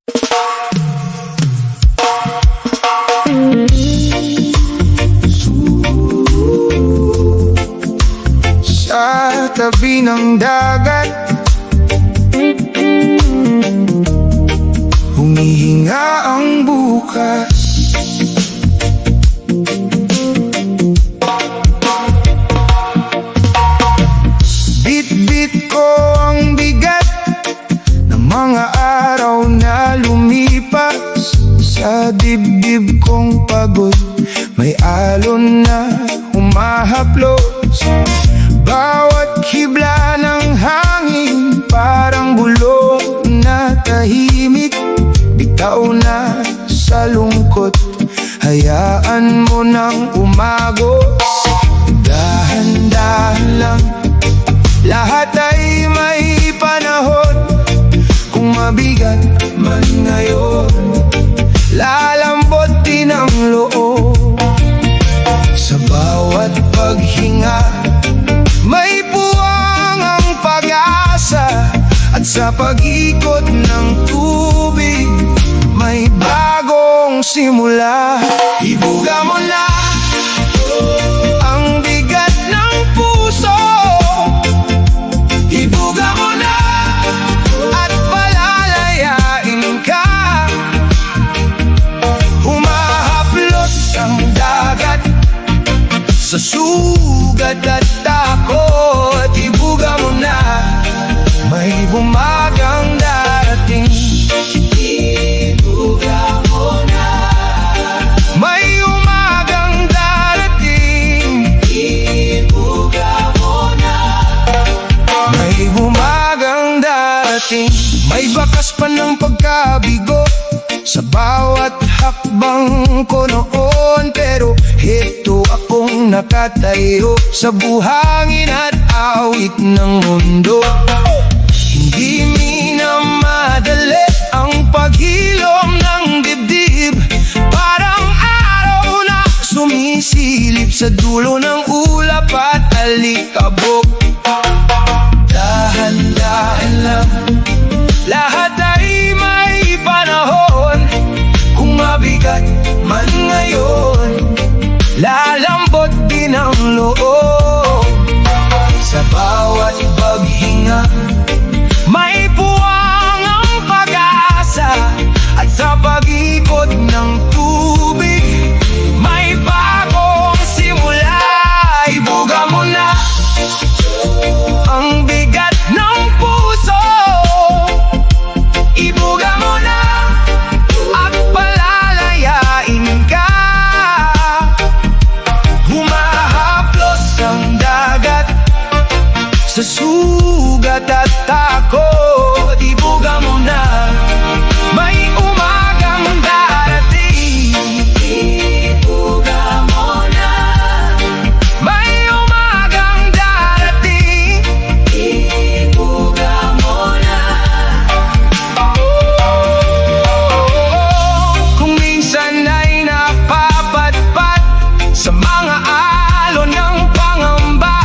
Sa tabi ng dagat, humihinga ang bukas. Bit-bit ko ang bigat ng mga araw na lumipas. Sa dibdib kong pagod, may alon na humahaplos. Bawat hibla ng hangin parang bulong na tahimik. Bitaw na sa lungkot, hayaan mo nang umagos. Dahan-dahan lang, lahat ay may panahon. Kung mabigat man ngayon, lalambot din ang loob. Sa bawat paghinga, may puwang ang pag-asa. At sa pag-ikot ng tubig, may bagong simula. Ibuga mo na ang bigat ng puso. Ibuga mo na at palalayain ka. Humahaplos ang dagat sa sugat at takot. Ibuga mo na, may bumagang darating. Ibuga mo na, may umagang darating. Ibuga mo na, may bumagang darating. May bakas pa ng pagkabigo sa bawat hakbang ko noon. Pero heto akong nakatayo sa buhangin at awit ng mundo. Hindi minamadali ang paghilom ng dibdib. Parang araw na sumisilip sa dulo ng ulap at alikabok. Dahan-dahan lang, lahat ay may panahon. Kung mabigat man ngayon, lalambot din ang loob. Sa bawat paghinga, may puwang ang pag-asa. At sa pag-ikot ng tubig, may bagong simula. Ibuga mo na ang bigat ng puso. Ibuga mo na at palalayain ka. Humahaplos ang dagat sa sugat at takot. Ibuga mo na, may umagang darating. Ibuga mo na, may umagang darating. Ibuga mo na. Kung minsan ay napapatpat sa mga alon ng pangamba,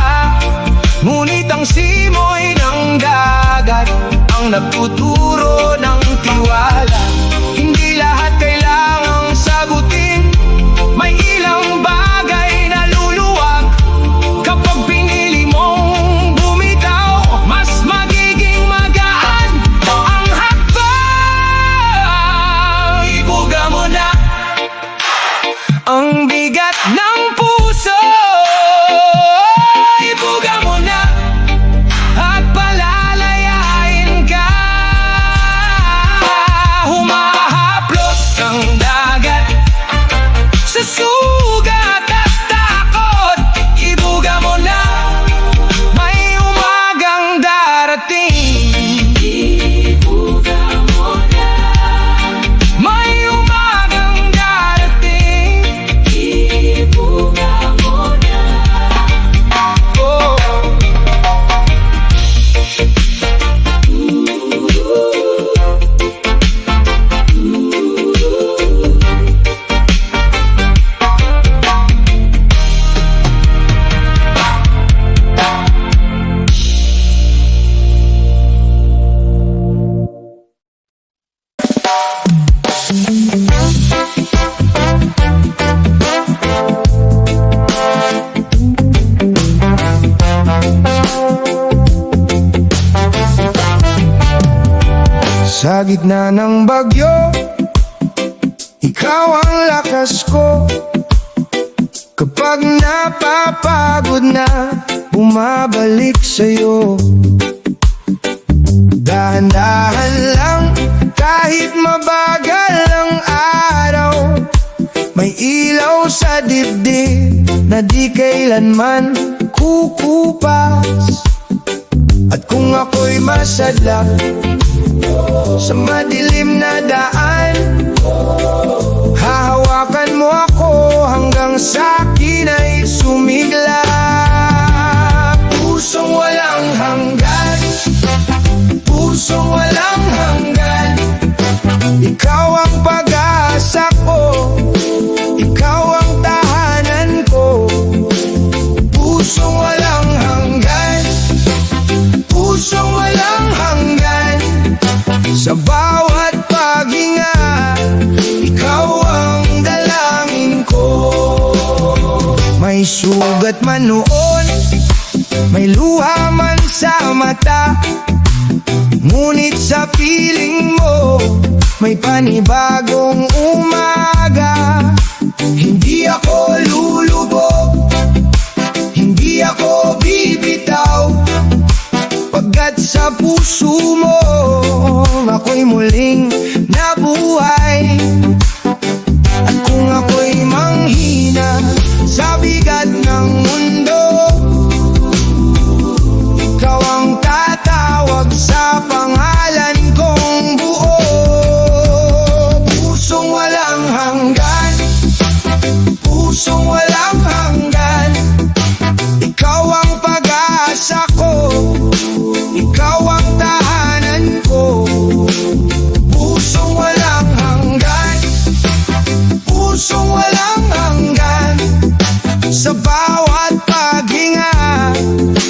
ngunit ang Sa gitna ng bagyo, ikaw ang lakas ko. Kapag napapagod na, bumabalik sa'yo. Dahan-dahan lang, kahit mabagal ang araw, may ilaw sa dibdib na di kailanman kukupas. At kung ako'y masadlak sa madilim na daan, hahawakan mo ako hanggang sa'kin ay sumigla. Pusong walang hanggan, pusong walang hanggan, ikaw ang pag-asa ko, ikaw ang tahanan ko. Pusong walang hanggan, pusong walang hanggan, sa bawat paghinga, ikaw ang dalangin ko. May sugat man noon, may luha man sa mata, ngunit sa piling mo, may panibagong umaga. Hindi ako lulubog, hindi ako bibitaw, pagkat sa puso mo, ako'y muling nabuhay. At kung ako'y manghina sa bigat ng mundo, ikaw ang tatawag sa pangalan kong buo. Pusong walang hanggan, pusong walang hanggan, ikaw ang pag-asa ko, ikaw ang tahanan ko. Pusong walang hanggan, pusong walang hanggan, sa bawat paghinga,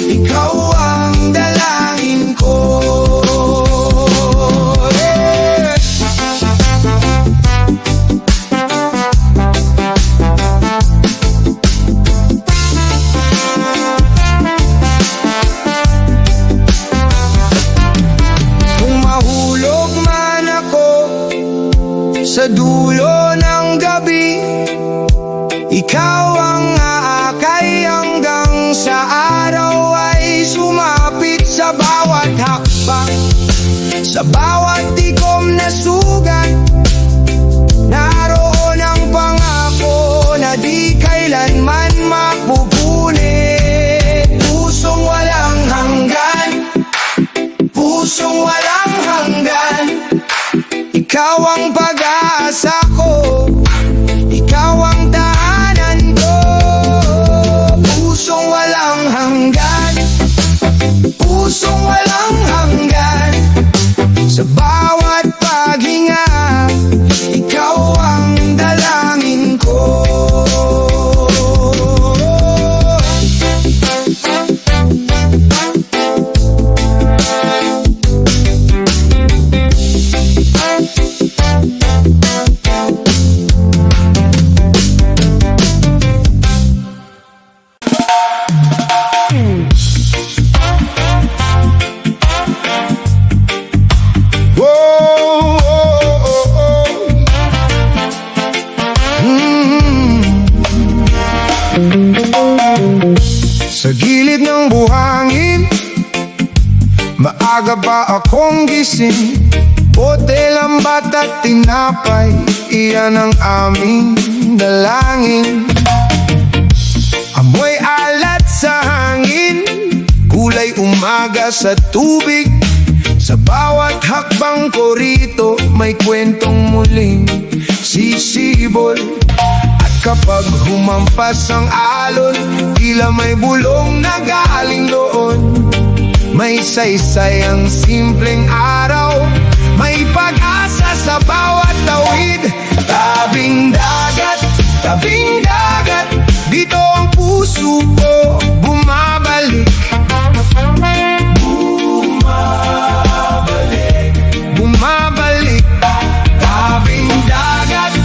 ikaw ang dalangin ko. Yeah. Kung mahulog man ako sa dulo ng gabi, ikaw ang aakay hanggang sa araw ay sumapit. Sa bawat hakbang, sa bawat tikom na sugat, naroon ang pangako na di kailanman mapupunit. Pusong walang hanggan, pusong walang hanggan, ikaw ang pag-asa ko, ikaw ang tahanan ko. Pusong walang hanggan, pusong walang hanggan, sa bawat paghinga, ikaw ang dalangin ko. Sa gilid ng buhangin, maaga pa akong gising. Bote, lambat at tinapay, iyan ang aming dalangin. Amoy alat sa hangin, kulay umaga sa tubig. Sa bawat hakbang ko rito, may kwentong muling sisibol. Kapag humampas ang alon, tila may bulong na galing doon. May saysay ang simpleng araw, may pag-asa sa bawat tawid. Tabing dagat, dito ang puso ko bumabalik. Bumabalik. Tabing dagat,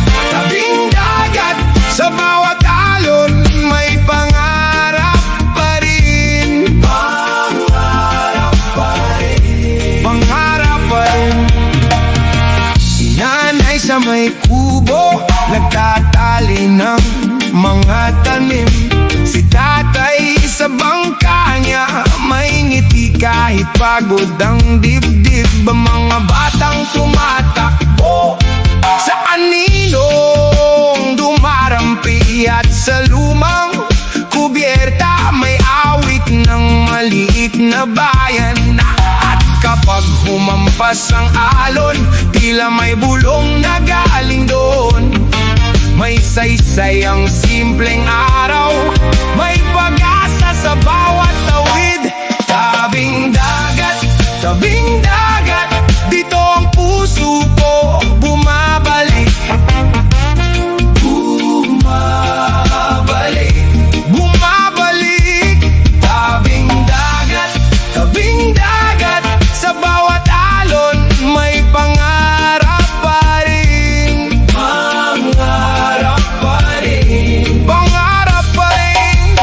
sa bawat alon, may pangarap pa rin. Pangarap pa rin. na may kubo, nagtatali ng mga tanim. Si tatay sa bangka niya, may ngiti kahit pagod ang dibdib. Ang mga batang tumatakbo sa aninong dumarampi, at sa lumang kubyerta may awit ng maliit na bayan. At kapag humampas ang alon, tila may bulong na galing doon. May saysay ang simpleng araw, may pag-asa sa bawat tawid. Tabing dagat, dito ang puso ko bumabalik. Bumabalik. Tabing dagat, sa bawat alon may pangarap pa rin. Pangarap pa rin.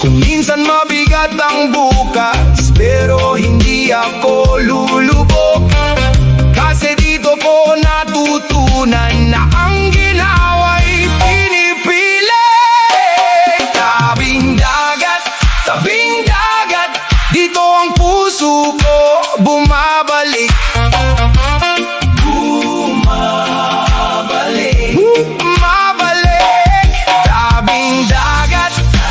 Kung minsan mabigat ang bukas, pero hindi ako lulubog, kasi dito ko natutunan na ang ginawa'y pinipili. Tabing dagat, dito ang puso ko bumabalik.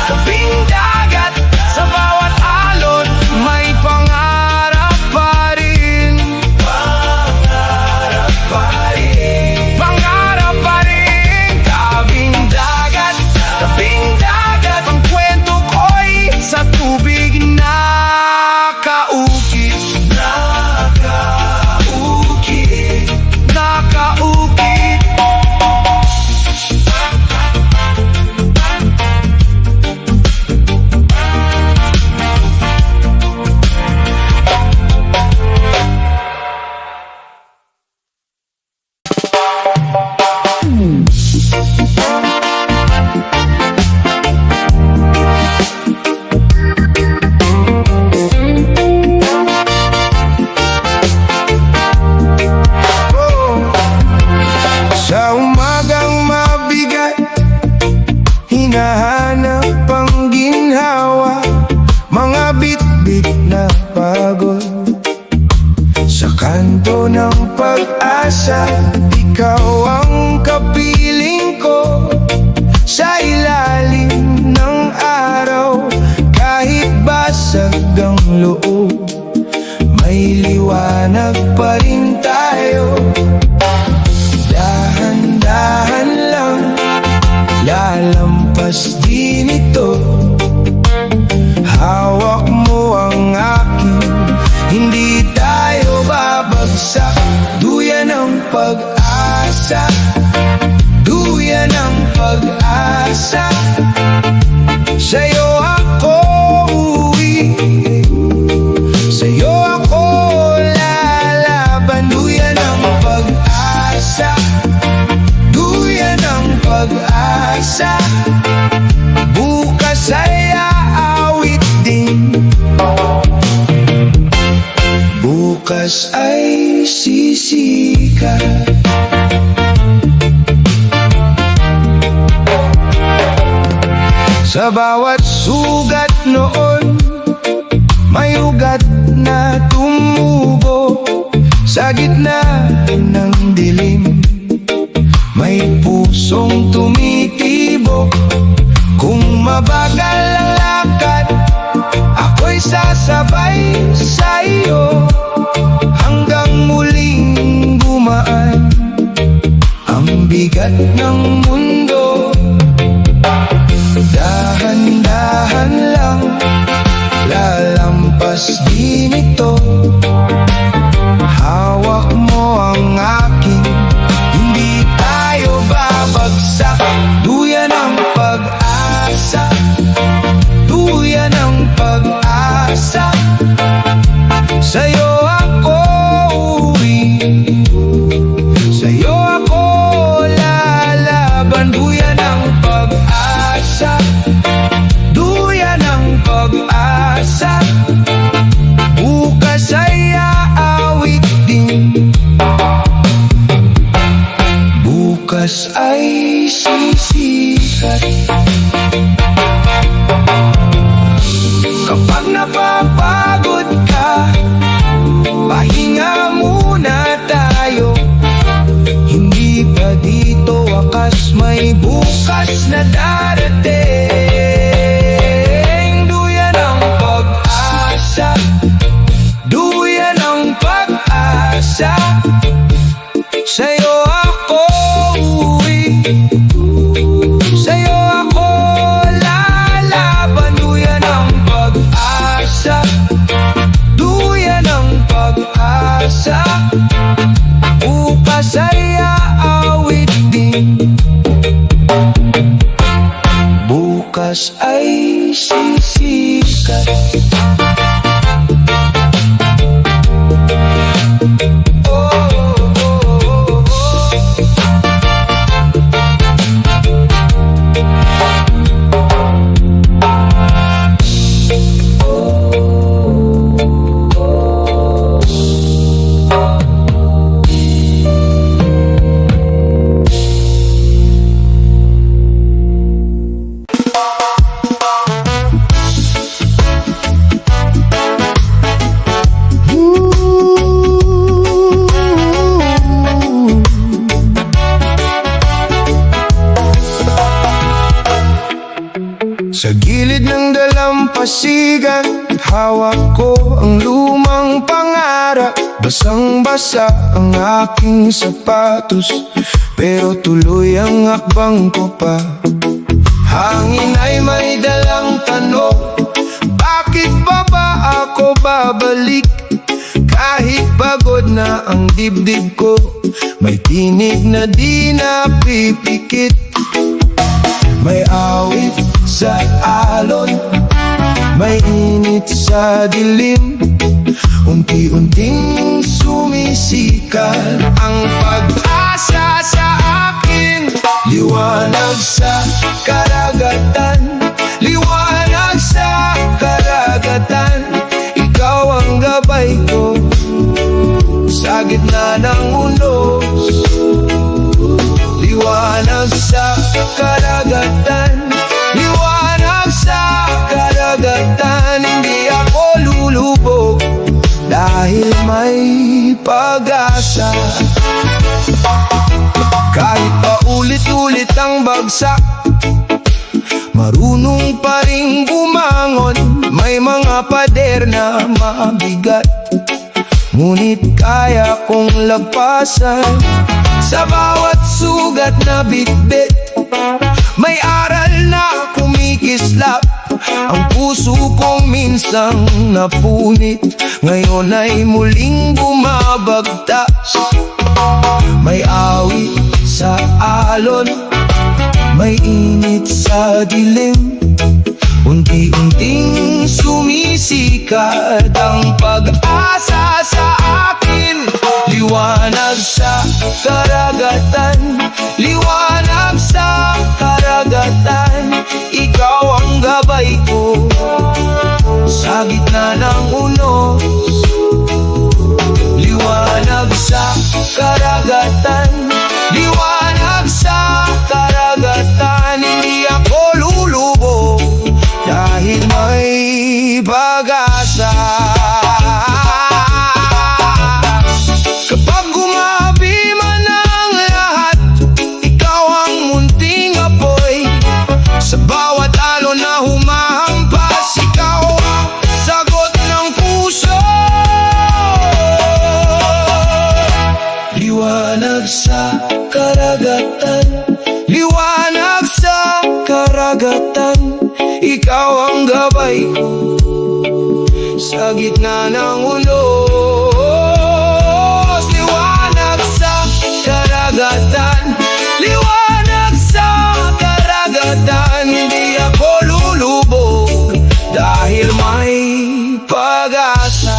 Tabing dagat, sa bawat alon may pangarap pa rin. Pangarap pa rin. Tabing dagat, ang kwento ko'y sa tubig nakaukit. Sa umagang mabigat, hinahanap ang ginhawa, mga bitbit na pagod. Sa kanto ng pag-asa, ikaw ang kapiling ko. Sa ilalim ng araw, kahit basag ang loob, may liwanag pa rin tayo. Dahan-dahan lang, lalampas din ito. Hawak mo ang akin, hindi tayo babagsak. Duyan ang pag-asa, duyan ang pag-asa. Sa'yo ako uuwi, sa'yo ako lalaban. Duyan ang pag-asa, duyan ang pag-asa. Bukas ay aawit din, bukas ay sisikat. Sa bawat sugat noon, may ugat na tumubo. Sa gitna ng dilim, may pusong tumitibok. Kung mabagal ang lakad, ako'y sasabay sa iyo, hanggang muling gumaan ang bigat ng mundo. Dahan-dahan lang, lalampas din ito. Hawak mo ang akin, hindi tayo babagsak. Duyan ang pag-asa, duyan ang pag-asa. Sa'yo ako uuwi, sa'yo ako lalaban. Duyan ang pag-asa, duyan ang pag-asa. Bukas bukas ay sisikat. Kapag napapagod ka, pahinga muna tayo. Hindi pa dito wakas, may bukas na darating. Duyan ang pag-asa, duyan ang pag-asa. Sa'yo ako uwi, sa'yo ako lalaban. Duyan ang pag-asa, duyan ang pag-asa. Bukas ay aawit din, bukas ay sisikat. Sa gilid ng dalampasigan, hawak ko ang lumang pangarap. Basang-basa ang aking sapatos, pero tuloy ang akbang ko pa. Hangin ay may dalang tanong, bakit pa ba ako babalik? Kahit pagod na ang dibdib ko, may tinig na di napipikit. May awit sa alon, may init sa dilim. Unti-unting sumisikat ang pag-asa sa akin. Liwanag sa karagatan, liwanag sa karagatan. Ikaw ang gabay ko sa gitna ng unos. Liwanag sa karagatan, liwanag sa karagatan. Hindi ako lulubog dahil may pag-asa. Kahit pa ulit-ulit ang bagsak, marunong pa rin bumangon. May mga pader na mabigat, ngunit kaya kong lagpasan. Sa bawat sugat na bitbit, may aral na kumikislap. Ang puso kong minsang napunit, ngayon ay muling bumabagtas. May awit sa alon, may init sa dilim. Unti-unting sumisikat ang pag-asa sa akin. Liwanag sa karagatan, liwanag sa karagatan. Ikaw ang gabay ko sa gitna ng unos. Liwanag sa karagatan, liwanag sa karagatan. Hindi ako lulubog dahil may pag-asa. Kapag gumabi man ang lahat, ikaw ang munting apoy. Sa bawat alon na humahampas, ikaw ang sagot ng puso. Liwanag sa karagatan, liwanag sa karagatan. Ikaw ang gabay ko sa gitna ng unos. Liwanag sa karagatan, liwanag sa karagatan. Hindi ako lulubog dahil may pag-asa.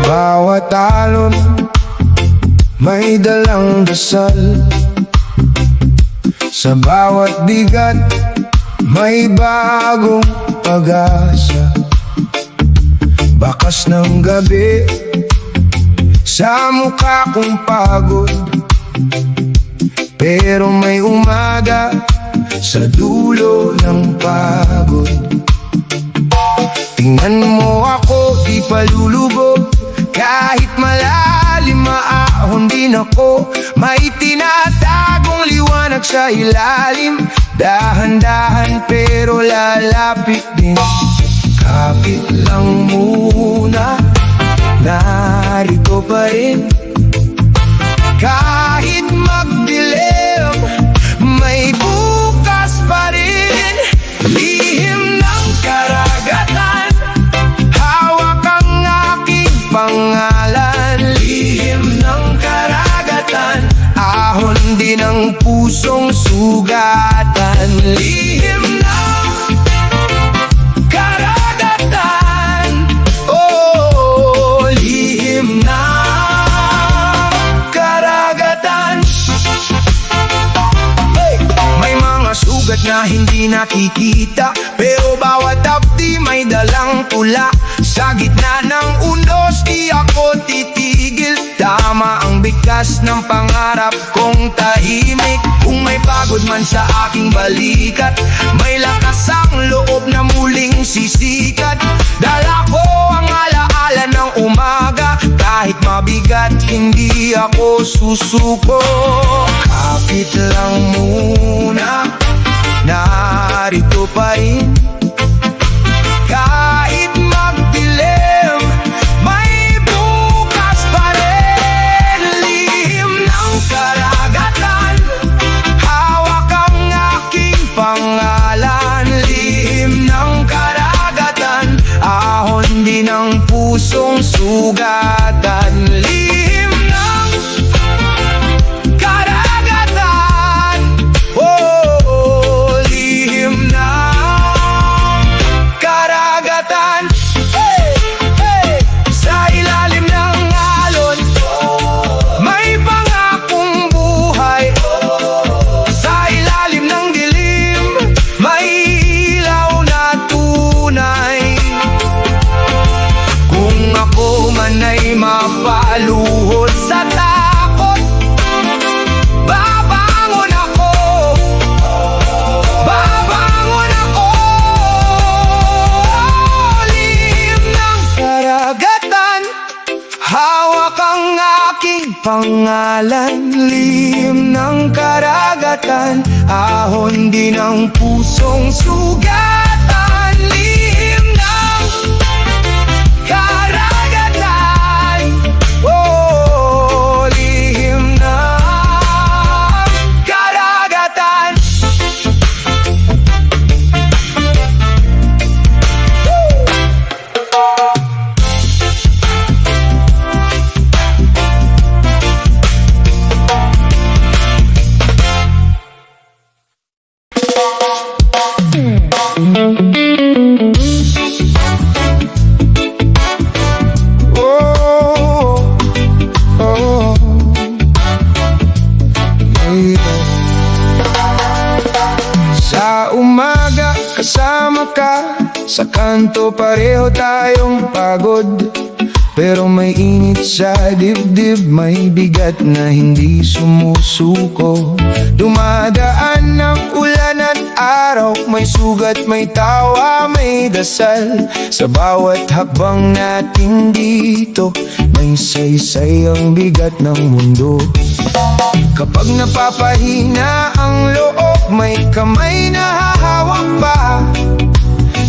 bawat alon may dalang dasal. Sa bawat bigat may bagong pag-asa. Bakas ng gabi sa mukha kong pagod, pero may umaga sa dulo ng pagod. Tingnan mo ako, di palulubog, kahit malalim maahon din ako. May tinatagong liwanag sa ilalim, dahan-dahan pero lalapit din. Kapit lang muna, narito pa rin. Kahit magdilim, may bukas pa rin. Lihim ng karagatan, hawak ang aking pangalan. Lihim ng karagatan, ahon din ang pusong sugatan. Lihim ng karagatan, oh, lihim ng karagatan. Hey! May mga sugat na hindi nakikita, pero bawat hapdi may dalang tula. Sa gitna ng undos, di ako titigil. Tama ang bigkas ng pangarap kong tahimik. Kung may pagod man sa aking balikat, may lakas ang loob na muling sisikat. Dala ko ang alaala ng umaga, kahit mabigat hindi ako susuko. Kapit lang muna, narito pa rin. Kahit magdilim, may bukas pa rin. Lihim ng karagatan, hawak ang aking pangalan. Lihim ng karagatan, ahon din ang pusong sugatan. Lihim ng karagatan, oh, lihim ng karagatan. Hey! Hey! Sa ilalim ng alon, may pangakong buhay. Sa ilalim ng dilim, may ilaw na tunay. Kung ako man ay mapaluhod sa takot, babangon ako, babangon ako. Lihim ng karagatan, hawak ang aking pangalan. Lihim ng karagatan, ahon din ang pusong sugatan. Lihim ng karagatan, oh, lihim ng karagatan. Oh, oh, yeah. Sa umaga kasama ka, sa kanto pareho tayong pagod, pero may init sa dibdib, may bigat na hindi sumusuko. Dumadaan ng ulan at araw, may sugat, may tawa, may dasal. Sa bawat hakbang natin dito, may saysay ang bigat ng mundo. Kapag napapahina ang loob, may kamay na hahawak pa.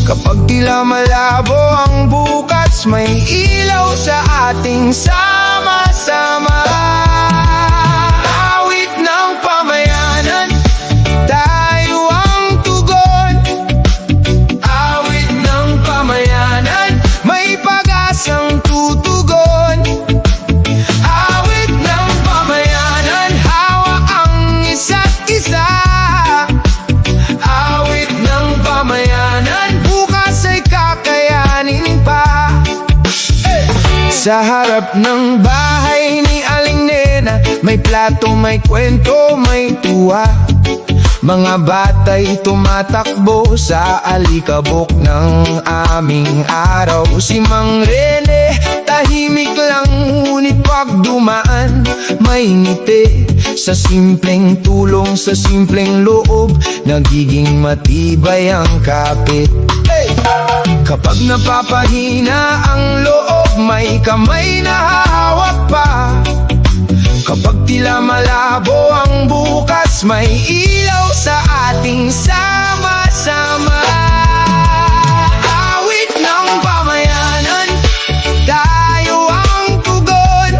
Kapag tila malabo ang bukas, may ilaw sa ating sama-sama. Awit ng pamayanan, tayo ang tugon. Awit ng pamayanan, may pag-asang tutugon. Awit ng pamayanan, hawak ang isa't isa. Awit ng pamayanan, bukas ay kakayanin pa. Sa harap ng bahay ni Aling Nena, may plato, may kwento, may tuwa. Mga bata'y tumatakbo sa alikabok ng aming araw. Si Mang Rene, tahimik lang, ngunit pag dumaan, may ngiti. Sa simpleng tulong, sa simpleng loob, nagiging matibay ang kapit. Hey! Kapag napapahina ang loob, may kamay na hahawak pa. Kapag tila malabo ang bukas, may ilaw sa ating sama-sama. Awit ng pamayanan, tayo ang tugon.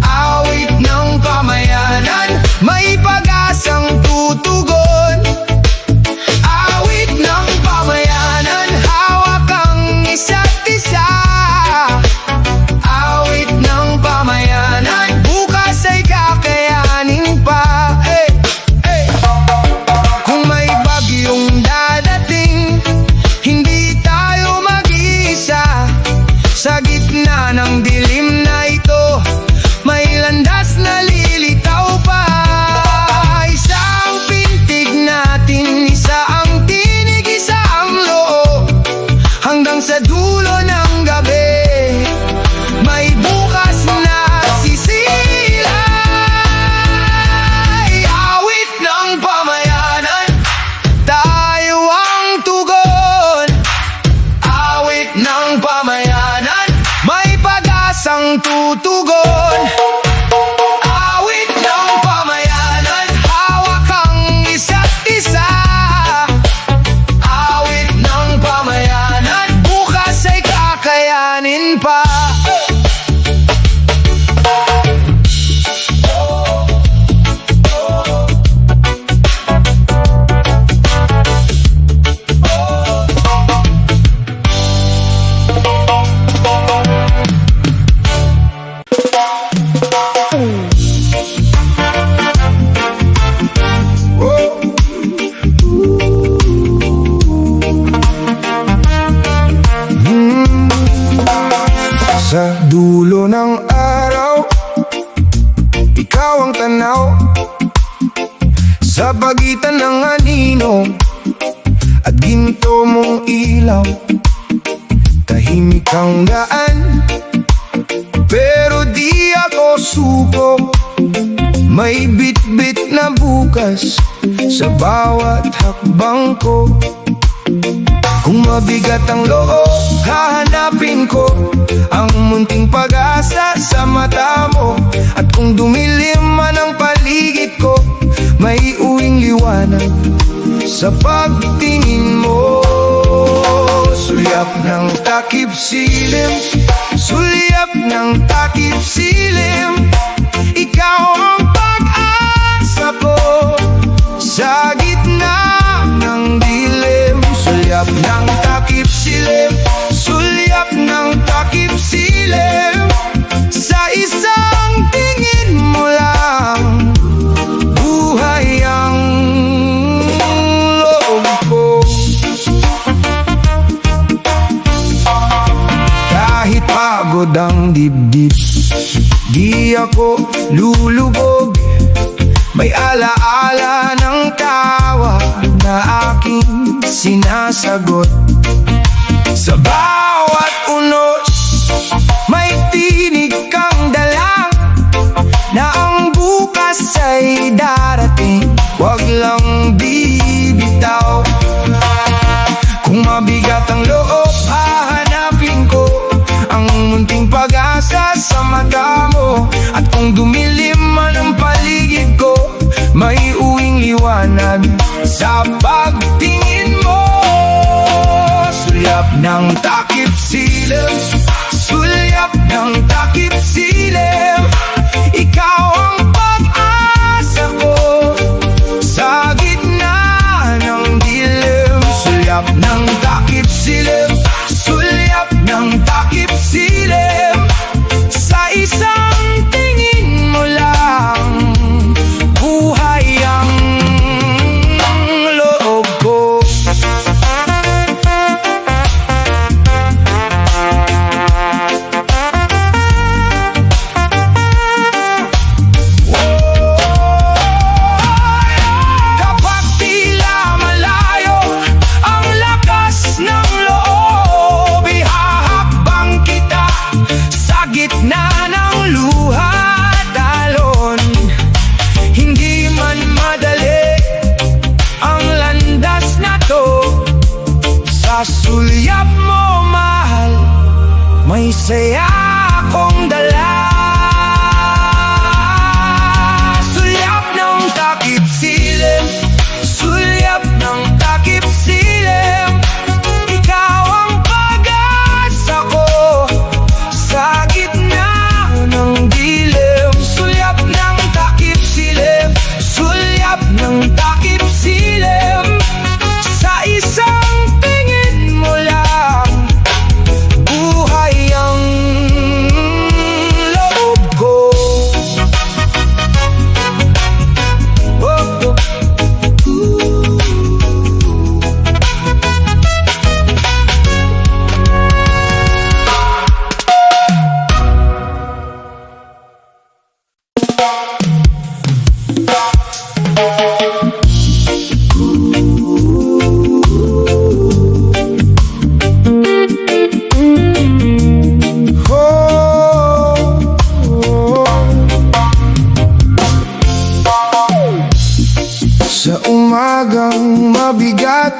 Awit ng pamayanan, may pag-asang tutugon. Awit ng pamayanan, hawak ang isa't isa. Awit ng pamayanan, bukas ay kakayanin pa. Hey, hey. Kung may bagyong dadating, hindi tayo mag-iisa. Sa gitna ng dilim na ito, may landas na lilitaw pa. Isa ang pintig natin, isa ang tinig, isa ang loob. Hanggang sa dulo ng gabi, may bukas na sisilay. Awit ng pamayanan, tayo ang tugon. Awit ng pamayanan, may pag-asang tutugon. Awit ng pamayanan, hawak ang isa't isa. Awit ng pamayanan, bukas ay kakayanin pa. Sa dulo ng araw, ikaw ang tanaw. Sa pagitan ng anino at ginto mong ilaw, tahimik ang daan, pero di ako suko. May bit-bit na bukas sa bawat hakbang ko. Kung mabigat ang loob, hahanapin ko ang munting pag-asa sa mata mo. At kung dumilim man ang paligid ko, may uwing liwanag sa pagtingin mo. Sulyap ng takip silim, sulyap ng takip silim, ikaw ang pag-asa ko sa gitna ng dilim. Sulyap ng takip silim, sulyap ng takip silim, sa isang tingin mo lang, buhay ang loob ko. Kahit pagod ang dibdib, di ako lulubog. May alaala ng tawa na aking sinasagot. Sa bawat unos, may tinig kang dalang, na ang bukas ay darating. Wag lang bibitaw. Kung mabigat ang loob, hahanapin ko ang munting pag-asa sa mata mo. At kung dumilim man ang paligid ko, may uwing liwanag sa pagtingin mo. Sulyap ng takip silim, sulyap ng takip silim, ikaw ang pag-asa ko sa gitna ng dilim. Sulyap ng takip silim, sulyap ng takip silim, sa isang tingin mo lang, buhay ang loob ko. may saya akong dala. Sulyap ng takip silim, sulyap ng takip silim. Ikaw ang pag-asa ko sa gitna ng dilim. Sulyap ng takip silim, sulyap ng takip silim. Sa isang tingin mo lang, buhay ang loob ko. Oh, oh. Sa umagang mabigat,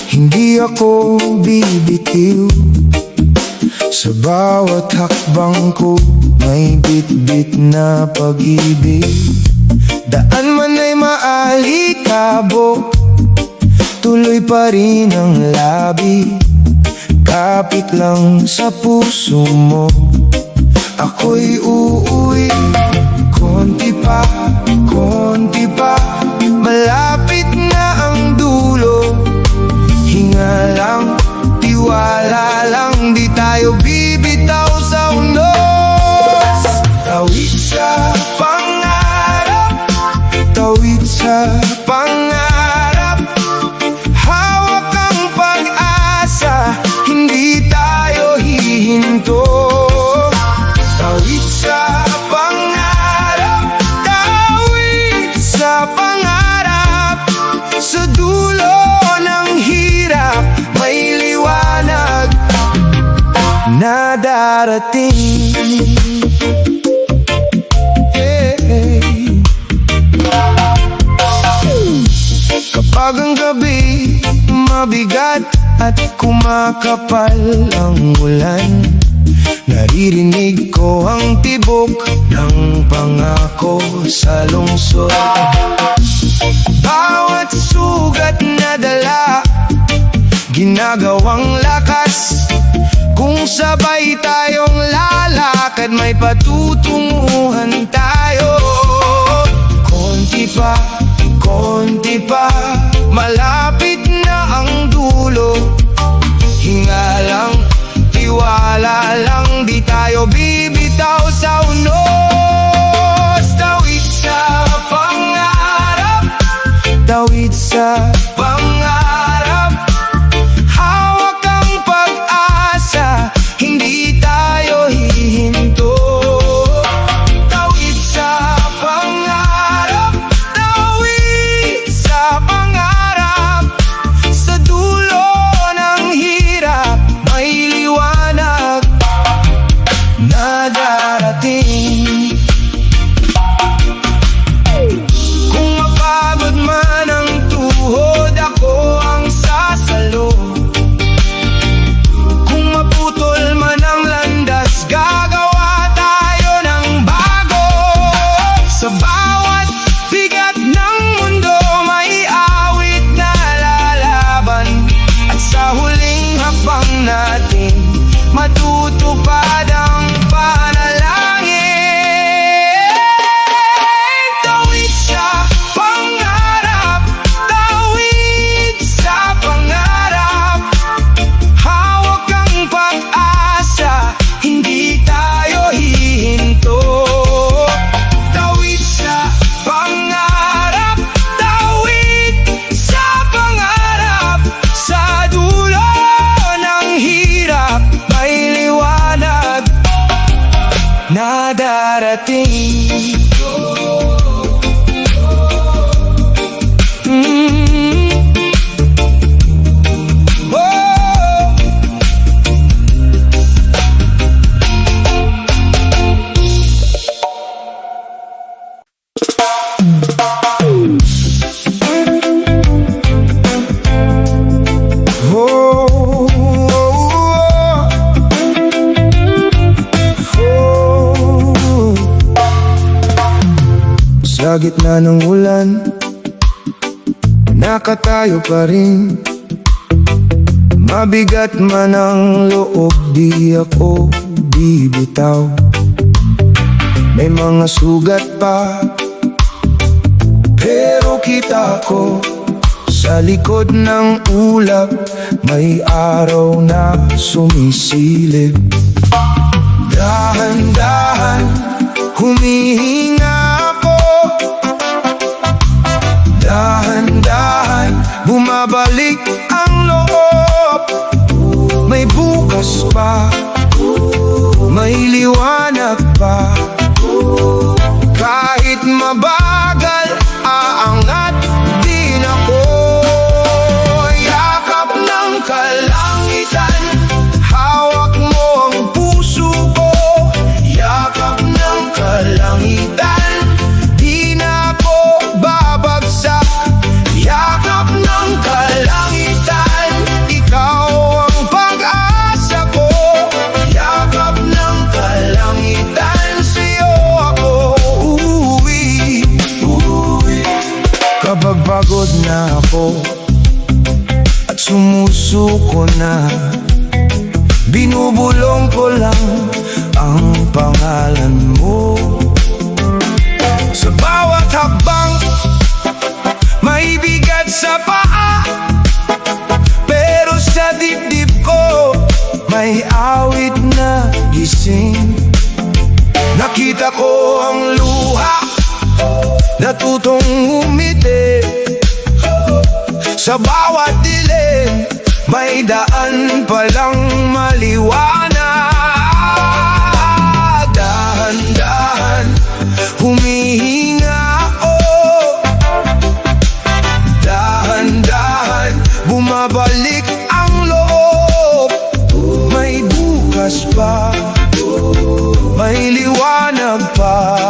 hindi ako bibitiw. Sa bawat hakbang ko, may bit-bit na pag-ibig. Daan man ay maalikabok, tuloy pa rin ang labi. Kapit lang sa puso mo, ako'y uuwi. Konti pa, konti pa, malapit na ang dulo. Hinga lang, tiwala lang, di tayo bibitaw sa unos. Tawid sa pangarap, tawid sa pangarap. Hawak ang pag-asa, hindi tayo hihinto. Tawid sa pangarap, tawid sa pangarap. Sa dulo ng hirap, may liwanag na darating. Kapag ang gabi mabigat at kumakapal ang ulan, naririnig ko ang tibok ng pangako sa lungsod. Bawat sugat na dala, ginagawang lakas. Kung sabay tayong lalakad, may patutunguhan tayo. Konti pa, malapit na ang dulo. Hinga lang, tiwala lang, di tayo bibitaw sa unos. Tawid sa pangarap, tawid sa pangarap. Hawak ang pag-asa, hindi tayo hihinto. Tawid sa pangarap, tawid sa pangarap. Sa dulo ng hirap, may liwanag na darating. Kung mapagod man ang tuhod, Sa gitna ng ulan, nakatayo pa rin. Mabigat man ang loob, di ako bibitaw. May mga sugat pa, pero kita ko sa likod ng ulap, may araw na sumisilip. Dahan-dahan, humihinga ako. Dahan-dahan, bumabalik ang loob. May bukas pa, may liwanag pa. Kahit mabagal, aangat din ako. Yakap ng kalangitan, hawak mo ang puso ko. Yakap ng kalangitan, di na ako babagsak. Yakap ng kalangitan, ikaw ang pag-asa ko. Yakap ng kalangitan, sa'yo ako uuwi. Kapag pagod na ako at sumusuko na, binubulong ko lang ang pangalan mo. Sa bawat hakbang, may bigat sa paa, pero sa dibdib ko, may awit na gising. Nakita ko ang luha, natutong umiti. Sa bawat dilim, may daan palang maliwanag. Dahan-dahan, humihinga ako. Dahan-dahan, bumabalik ang loob. May bukas pa, may liwanag pa.